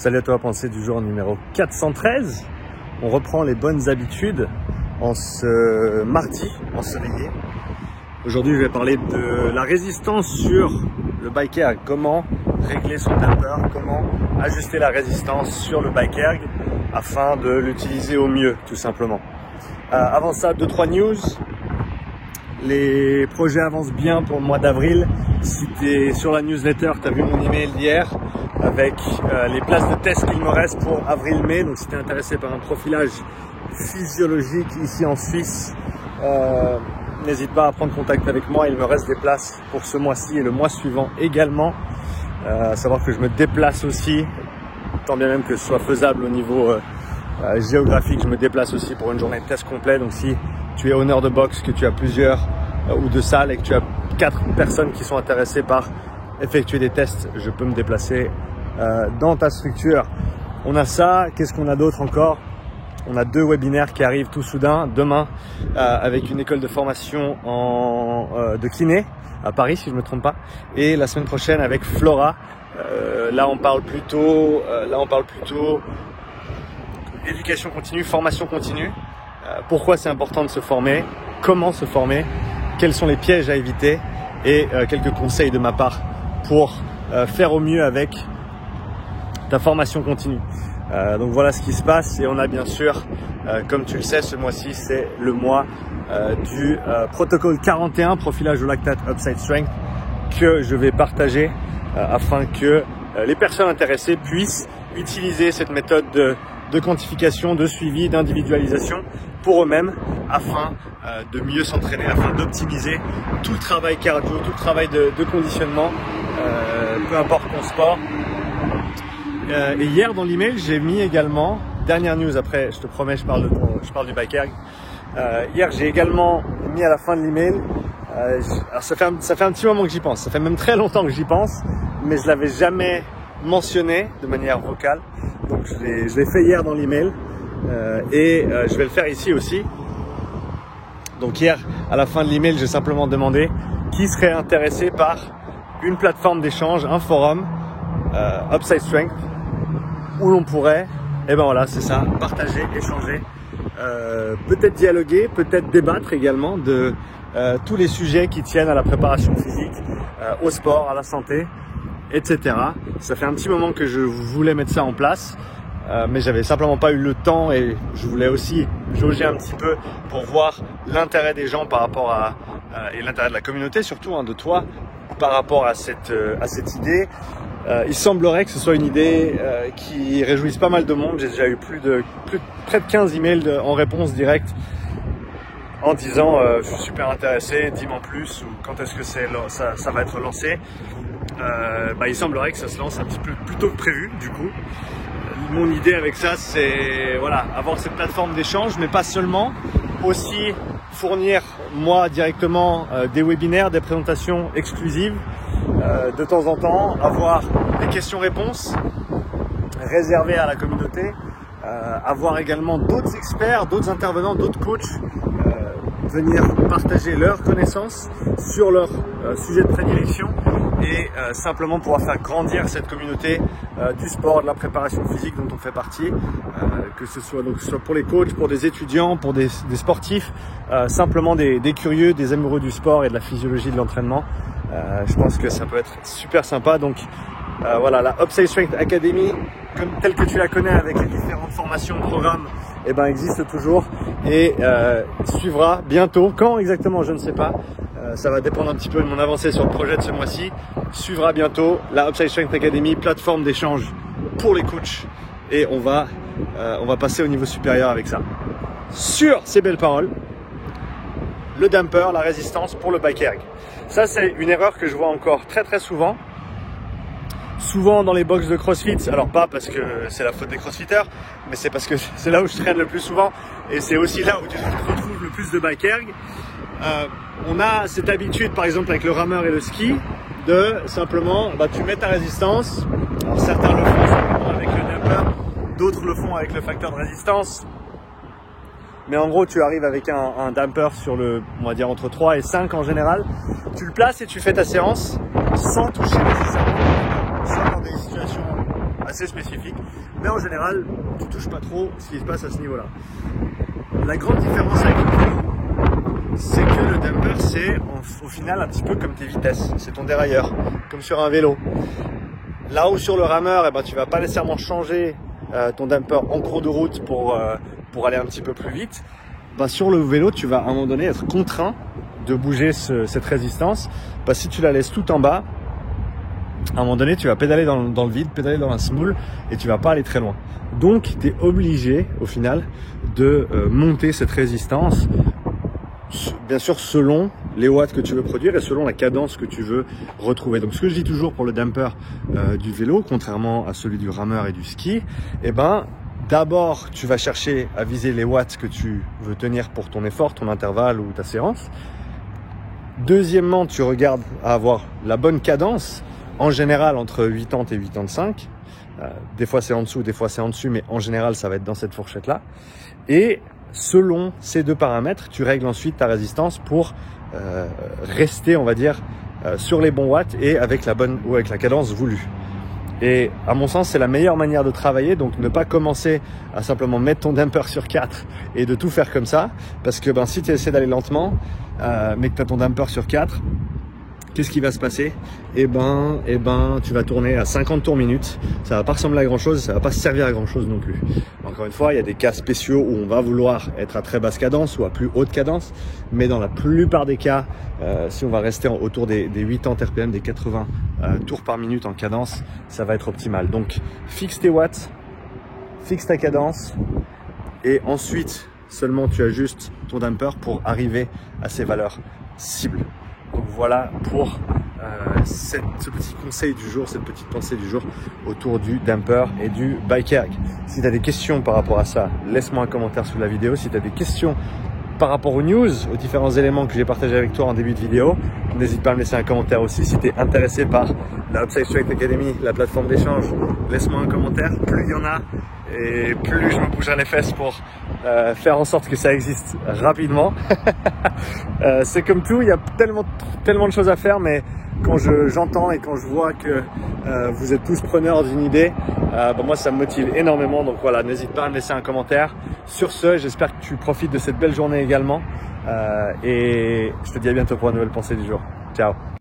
Salut à toi, pensée du jour numéro 413. On reprend les bonnes habitudes en ce mardi ensoleillé. Aujourd'hui, je vais parler de la résistance sur le bike erg. Comment régler son damper, comment ajuster la résistance sur le bike erg afin de l'utiliser au mieux, tout simplement. Avant ça, 2-3 news. Les projets avancent bien pour le mois d'avril. Si tu es sur la newsletter, tu as vu mon email d'hier avec les places de test qu'il me reste pour avril-mai. Donc si tu es intéressé par un profilage physiologique ici en Suisse, n'hésite pas à prendre contact avec moi. Il me reste des places pour ce mois-ci et le mois suivant également. À savoir que je me déplace aussi, tant bien même que ce soit faisable au niveau géographique, je me déplace aussi pour une journée de test complet. Donc si tu es honneur de boxe, que tu as plusieurs ou de salles et que tu as 4 personnes qui sont intéressées par effectuer des tests, je peux me déplacer dans ta structure. On a ça, qu'est-ce qu'on a d'autre encore? On a 2 webinaires qui arrivent tout soudain, demain avec une école de formation de kiné à Paris si je ne me trompe pas, et la semaine prochaine avec Flora. Là on parle plutôt éducation continue, formation continue. Pourquoi c'est important de se former, comment se former, quels sont les pièges à éviter et quelques conseils de ma part pour faire au mieux avec ta formation continue. Donc voilà ce qui se passe, et on a bien sûr, comme tu le sais, ce mois-ci c'est le mois du protocole 41, profilage au lactate Upside Strength, que je vais partager afin que les personnes intéressées puissent utiliser cette méthode de quantification, de suivi, d'individualisation pour eux-mêmes afin de mieux s'entraîner, afin d'optimiser tout le travail cardio, tout le travail de conditionnement, peu importe ton sport. Et hier dans l'email, j'ai mis également, dernière news, après je te promets, je parle du bike erg. Hier, j'ai également mis à la fin de l'email, alors ça fait un petit moment que j'y pense, ça fait même très longtemps que j'y pense, mais je l'avais jamais mentionné de manière vocale. Donc je l'ai fait hier dans l'email et je vais le faire ici aussi. Donc hier, à la fin de l'email, j'ai simplement demandé qui serait intéressé par une plateforme d'échange, un forum Upside Strength, où l'on pourrait, et ben voilà, c'est ça, partager, échanger, peut-être dialoguer, peut-être débattre également de tous les sujets qui tiennent à la préparation physique, au sport, à la santé, etc. Ça fait un petit moment que je voulais mettre ça en place, mais j'avais simplement pas eu le temps, et je voulais aussi jauger un petit peu pour voir l'intérêt des gens par rapport à et l'intérêt de la communauté surtout, de toi, par rapport à cette idée. Il semblerait que ce soit une idée qui réjouisse pas mal de monde. J'ai déjà eu près de 15 emails en réponse directe en disant je suis super intéressé, dis-moi plus, ou quand est-ce que ça va être lancé. Il semblerait que ça se lance un petit peu plus tôt que prévu du coup. Mon idée avec ça, c'est voilà, avoir cette plateforme d'échange, mais pas seulement, aussi fournir moi directement des webinaires, des présentations exclusives, de temps en temps, avoir des questions-réponses réservées à la communauté, avoir également d'autres experts, d'autres intervenants, d'autres coachs venir partager leurs connaissances sur leur sujet de prédilection, et simplement pouvoir faire grandir cette communauté du sport, de la préparation physique dont on fait partie, que ce soit pour les coachs, pour des étudiants, pour des sportifs, simplement des curieux, des amoureux du sport et de la physiologie de l'entraînement. Je pense que ça peut être super sympa. Donc voilà, la Upside Strength Academy, telle que tu la connais avec les différentes formations, programmes, existe toujours et suivra bientôt. Quand exactement, je ne sais pas. Ça va dépendre un petit peu de mon avancée sur le projet de ce mois-ci. Suivra bientôt la Upside Strength Academy, plateforme d'échange pour les coachs, et on va passer au niveau supérieur avec ça. Sur ces belles paroles, le damper, la résistance pour le bike erg. Ça, c'est une erreur que je vois encore très très souvent. Souvent dans les box de CrossFit, alors pas parce que c'est la faute des crossfitters, mais c'est parce que c'est là où je traîne le plus souvent, et c'est aussi là où tu retrouves le plus de bike erg. On a cette habitude, par exemple avec le rameur et le ski, de simplement, tu mets ta résistance. Alors certains le font simplement avec le damper, d'autres le font avec le facteur de résistance. Mais en gros, tu arrives avec un damper sur on va dire entre 3 et 5 en général. Tu le places et tu fais ta séance sans toucher nécessairement, soit dans des situations assez spécifiques. Mais en général, tu touches pas trop ce qui se passe à ce niveau-là. La grande différence avec le vélo, c'est que le dumper, c'est au final un petit peu comme tes vitesses. C'est ton dérailleur, comme sur un vélo. Là où sur le rameur, eh ben, tu vas pas nécessairement changer ton dumper en cours de route pour aller un petit peu plus vite. Ben, sur le vélo, tu vas à un moment donné être contraint de bouger cette résistance. Ben, si tu la laisses tout en bas, à un moment donné, tu vas pédaler dans le vide, pédaler dans la smoule et tu vas pas aller très loin. Donc, tu es obligé au final de monter cette résistance, bien sûr selon les watts que tu veux produire et selon la cadence que tu veux retrouver. Donc ce que je dis toujours pour le dumper du vélo, contrairement à celui du rameur et du ski, eh ben d'abord tu vas chercher à viser les watts que tu veux tenir pour ton effort, ton intervalle ou ta séance. Deuxièmement, tu regardes à avoir la bonne cadence, en général entre 80 et 85. Des fois c'est en dessous, des fois c'est en dessus, mais en général ça va être dans cette fourchette-là. Et selon ces deux paramètres, tu règles ensuite ta résistance pour rester, on va dire, sur les bons watts et avec la bonne ou avec la cadence voulue. Et à mon sens, c'est la meilleure manière de travailler. Donc, ne pas commencer à simplement mettre ton dumper sur 4 et de tout faire comme ça. Parce que si tu essaies d'aller lentement, mais que tu as ton dumper sur 4, qu'est-ce qui va se passer? Eh ben, tu vas tourner à 50 tours minute. Ça va pas ressembler à grand chose, ça va pas servir à grand chose non plus. Encore une fois, il y a des cas spéciaux où on va vouloir être à très basse cadence ou à plus haute cadence. Mais dans la plupart des cas, si on va rester autour des 80 RPM, des 80 tours par minute en cadence, ça va être optimal. Donc, fixe tes watts, fixe ta cadence et ensuite, seulement tu ajustes ton dumper pour arriver à ces valeurs cibles. Donc voilà pour ce petit conseil du jour, cette petite pensée du jour autour du dumper et du bike erg. Si tu as des questions par rapport à ça, laisse-moi un commentaire sous la vidéo. Si tu as des questions par rapport aux news, aux différents éléments que j'ai partagés avec toi en début de vidéo, n'hésite pas à me laisser un commentaire aussi. Si tu es intéressé par la Upside Strength Academy, la plateforme d'échange, laisse-moi un commentaire. Plus il y en a et plus je me bougerai les fesses pour faire en sorte que ça existe rapidement. C'est comme tout, il y a tellement de choses à faire, mais quand j'entends et quand je vois que vous êtes tous preneurs d'une idée, moi ça me motive énormément. Donc voilà, n'hésite pas à me laisser un commentaire. Sur ce, j'espère que tu profites de cette belle journée également. Et je te dis à bientôt pour une nouvelle pensée du jour. Ciao.